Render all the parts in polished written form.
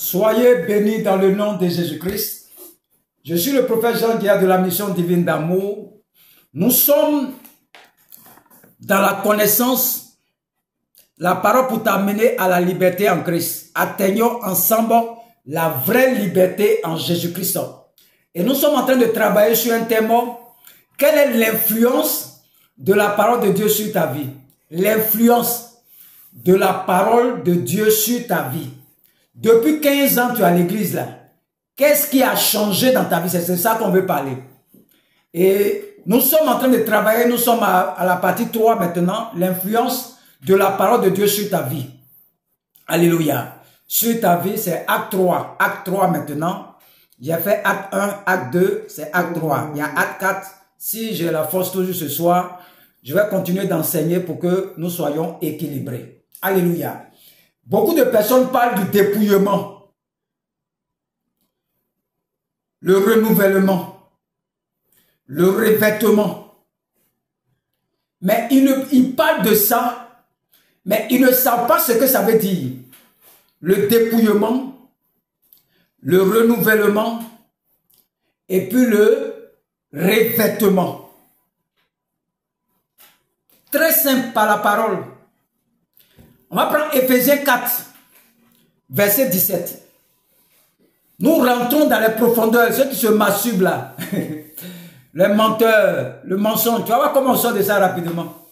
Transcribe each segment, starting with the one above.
Soyez bénis dans le nom de Jésus-Christ. Je suis le prophète Jean Guillard de la mission divine d'amour. Nous sommes dans la connaissance, la parole pour t'amener à la liberté en Christ. Atteignons ensemble la vraie liberté en Jésus-Christ. Et nous sommes en train de travailler sur un thème. Quelle est l'influence de la parole de Dieu sur ta vie? L'influence de la parole de Dieu sur ta vie. Depuis 15 ans, tu es à l'église là. Qu'est-ce qui a changé dans ta vie? C'est ça qu'on veut parler. Et nous sommes en train de travailler, nous sommes à la partie 3 maintenant, l'influence de la parole de Dieu sur ta vie. Alléluia. Sur ta vie, c'est acte 3. Acte 3 maintenant. J'ai fait acte 1, acte 2, c'est acte 3. Il y a acte 4. Si j'ai la force toujours ce soir, je vais continuer d'enseigner pour que nous soyons équilibrés. Alléluia. Beaucoup de personnes parlent du dépouillement, le renouvellement, le revêtement. Mais ils parlent de ça, mais ils ne savent pas ce que ça veut dire. Le dépouillement, le renouvellement et puis le revêtement. Très simple par la parole. On va prendre Éphésiens 4, verset 17. Nous rentrons dans les profondeurs, ceux qui se masturbent là, les menteurs, le mensonge. Tu vas voir comment on sort de ça rapidement.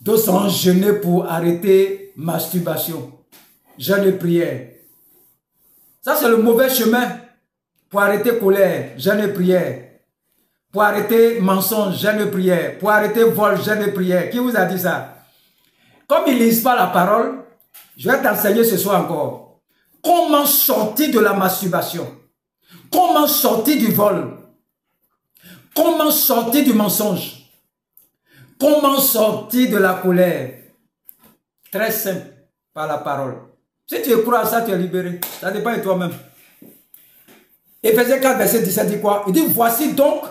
D'autres sont jeûnés pour arrêter masturbation, jeûne et prière. Ça c'est le mauvais chemin pour arrêter colère, jeûne et prière. Pour arrêter mensonge, jeûne et prière. Pour arrêter vol, jeûne et prière. Qui vous a dit ça? Comme ils ne lisent pas la parole, je vais t'enseigner ce soir encore. Comment sortir de la masturbation? Comment sortir du vol? Comment sortir du mensonge? Comment sortir de la colère? Très simple, par la parole. Si tu crois à ça, tu es libéré. Ça dépend de toi-même. Éphésiens 4, verset 17 dit quoi? Il dit, voici donc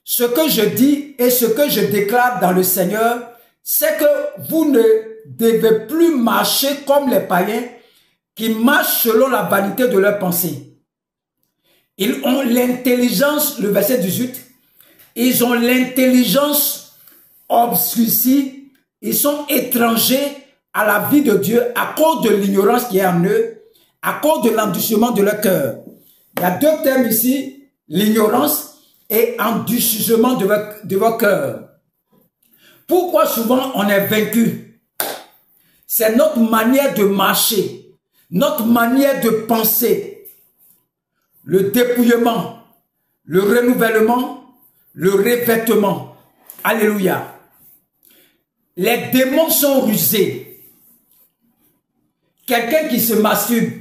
ce que je dis et ce que je déclare dans le Seigneur, c'est que vous ne devez plus marcher comme les païens qui marchent selon la vanité de leurs pensées. Ils ont l'intelligence, le verset 18, ils ont l'intelligence obscurcie, ils sont étrangers à la vie de Dieu à cause de l'ignorance qui est en eux, à cause de l'endurcissement de leur cœur. Il y a deux termes ici, l'ignorance et endurcissement de votre cœur. Pourquoi souvent on est vaincu? C'est notre manière de marcher, notre manière de penser. Le dépouillement, le renouvellement, le revêtement. Alléluia. Les démons sont rusés. Quelqu'un qui se masturbe,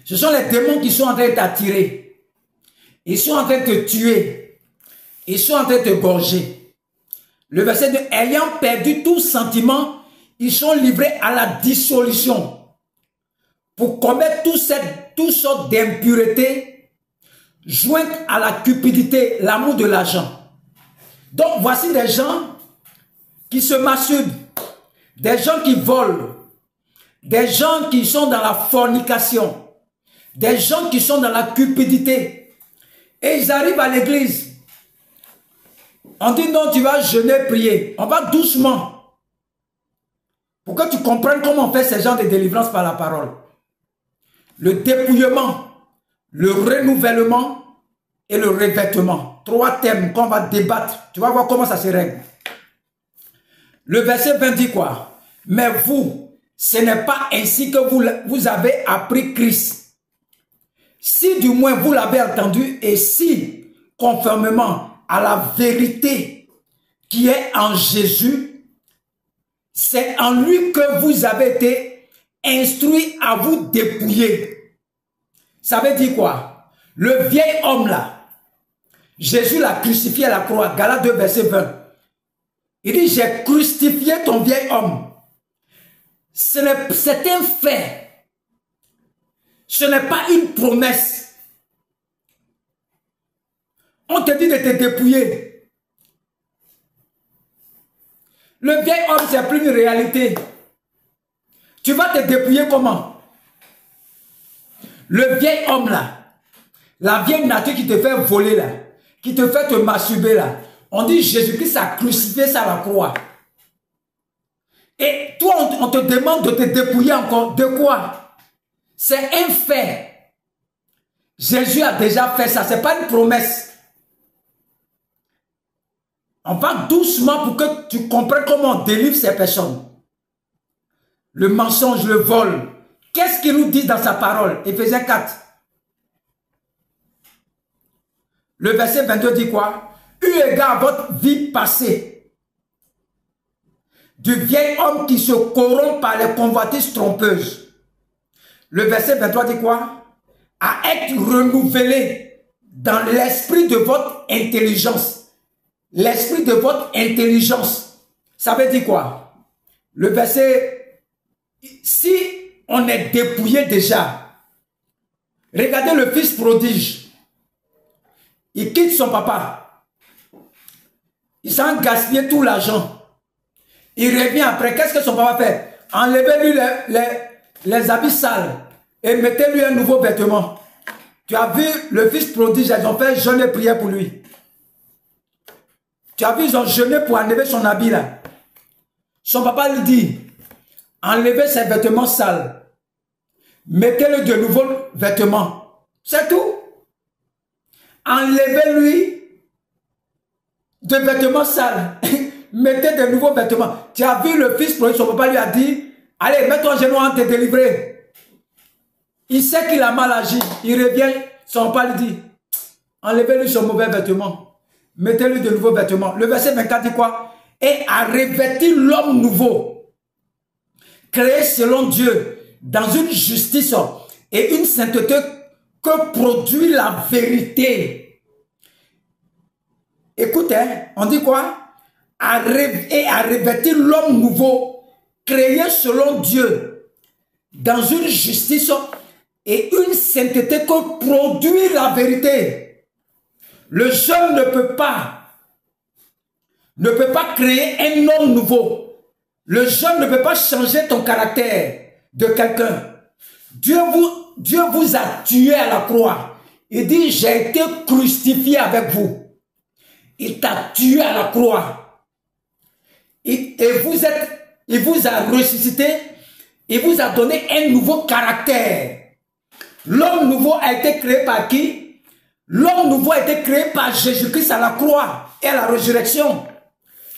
ce sont les démons qui sont en train de t'attirer. Ils sont en train de te tuer. Ils sont en train de te gorger. Le verset 2, ayant perdu tout sentiment, ils sont livrés à la dissolution pour commettre toutes sortes d'impuretés jointes à la cupidité, l'amour de l'argent. Donc voici des gens qui se masturbent, des gens qui volent, des gens qui sont dans la fornication, des gens qui sont dans la cupidité. Et ils arrivent à l'église. On dit non, tu vas jeûner, prier. On va doucement. Pour que tu comprennes comment on fait ces genres de délivrance par la parole. Le dépouillement, le renouvellement et le revêtement. 3 thèmes qu'on va débattre. Tu vas voir comment ça se règle. Le verset 20 dit quoi? Mais vous, ce n'est pas ainsi que vous avez appris Christ. Si du moins vous l'avez entendu et si, conformément à la vérité qui est en Jésus, c'est en lui que vous avez été instruit à vous dépouiller. Ça veut dire quoi? Le vieil homme là, Jésus l'a crucifié à la croix, Galates 2 verset 20. Il dit, j'ai crucifié ton vieil homme. C'est un fait. Ce n'est pas une promesse. On te dit de te dépouiller. Le vieil homme, c'est plus une réalité. Tu vas te dépouiller comment? Le vieil homme là, la vieille nature qui te fait voler là, qui te fait te masturber là, on dit Jésus-Christ a crucifié ça à la croix. Et toi, on te demande de te dépouiller encore. De quoi? C'est un fait. Jésus a déjà fait ça, ce n'est pas une promesse. On va doucement pour que tu comprennes comment on délivre ces personnes. Le mensonge, le vol. Qu'est-ce qu'il nous dit dans sa parole? Éphésiens 4. Le verset 22 dit quoi? Eu égard à votre vie passée, du vieil homme qui se corrompt par les convoitises trompeuses. Le verset 23 dit quoi? À être renouvelé dans l'esprit de votre intelligence. L'esprit de votre intelligence. Ça veut dire quoi? Le verset, si on est dépouillé déjà, regardez le fils prodige. Il quitte son papa. Il s'en gaspille tout l'argent. Il revient après. Qu'est-ce que son papa fait? Enlevez-lui les habits sales et mettez-lui un nouveau vêtement. Tu as vu le fils prodige, ils ont fait jeûne et prière pour lui. Tu as vu, ils ont jeûné pour enlever son habit là. Son papa lui dit, enlevez ses vêtements sales. Mettez-le de nouveaux vêtements. C'est tout. Enlevez-lui de vêtements sales. Mettez de nouveaux vêtements. Tu as vu le fils prodigue, son papa lui a dit, allez, mets-toi à genoux, on te délivrer. Il sait qu'il a mal agi. Il revient, son papa lui dit, enlevez-lui son mauvais vêtement. Mettez-lui de nouveaux vêtements. Le verset 24 dit quoi? Et à revêtir l'homme nouveau, créé selon Dieu, dans une justice et une sainteté que produit la vérité. Écoutez, on dit quoi? Et à revêtir l'homme nouveau, créé selon Dieu, dans une justice et une sainteté que produit la vérité. Le jeune ne peut pas créer un homme nouveau. Le jeune ne peut pas changer ton caractère de quelqu'un. Dieu vous a tué à la croix. Il dit, j'ai été crucifié avec vous. Il t'a tué à la croix. Il vous a ressuscité. Il vous a donné un nouveau caractère. L'homme nouveau a été créé par qui? L'homme nouveau a été créé par Jésus-Christ à la croix et à la résurrection.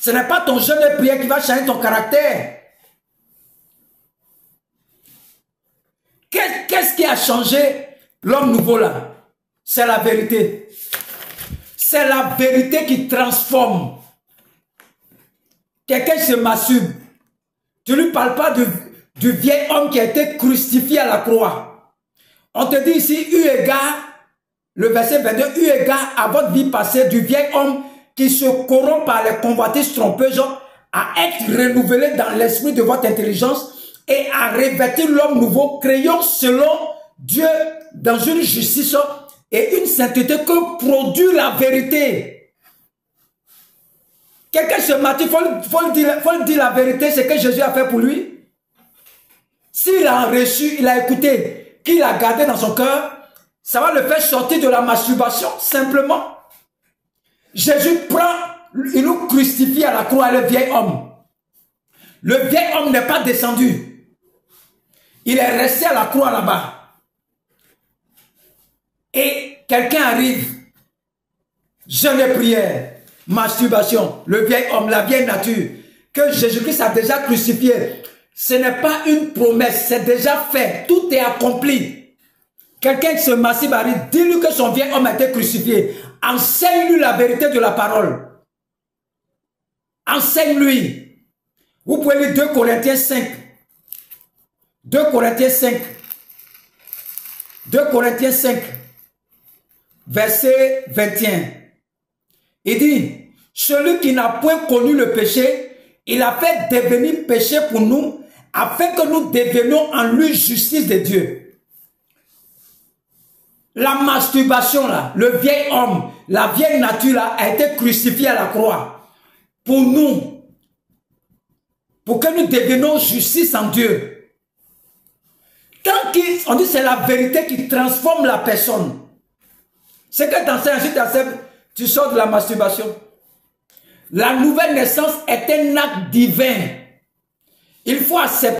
Ce n'est pas ton jeûne de prière qui va changer ton caractère. Qu'est-ce qui a changé l'homme nouveau là? C'est la vérité. C'est la vérité qui transforme. Quelqu'un se masturbe. Tu ne lui parles pas du vieil homme qui a été crucifié à la croix. On te dit ici, eu égard, le verset 22, eu égard à votre vie passée, du vieil homme qui se corrompt par les convoitises trompeuses, à être renouvelé dans l'esprit de votre intelligence et à revêtir l'homme nouveau, créant selon Dieu dans une justice et une sainteté que produit la vérité. Quelqu'un se marie, il faut le dire la vérité, c'est que Jésus a fait pour lui. S'il a reçu, il a écouté, qu'il a gardé dans son cœur, ça va le faire sortir de la masturbation, simplement. Jésus il nous crucifie à la croix, le vieil homme. Le vieil homme n'est pas descendu. Il est resté à la croix là-bas. Et quelqu'un arrive, jeûne et prière, masturbation, le vieil homme, la vieille nature, que Jésus-Christ a déjà crucifié. Ce n'est pas une promesse, c'est déjà fait, tout est accompli. Quelqu'un qui se masturbe arrive, dis-lui que son vieil homme a été crucifié. Enseigne-lui la vérité de la parole. Enseigne-lui. Vous pouvez lire 2 Corinthiens 5. 2 Corinthiens 5. 2 Corinthiens 5. Verset 21. Il dit, celui qui n'a point connu le péché, il a fait devenir péché pour nous, afin que nous devenions en lui justice de Dieu. La masturbation là, le vieil homme, la vieille nature là, a été crucifiée à la croix. Pour nous. Pour que nous devenions justice en Dieu. Tant qu'on dit c'est la vérité qui transforme la personne. C'est que tu enseignes, si tu acceptes, tu sors de la masturbation. La nouvelle naissance est un acte divin. Il faut accepter.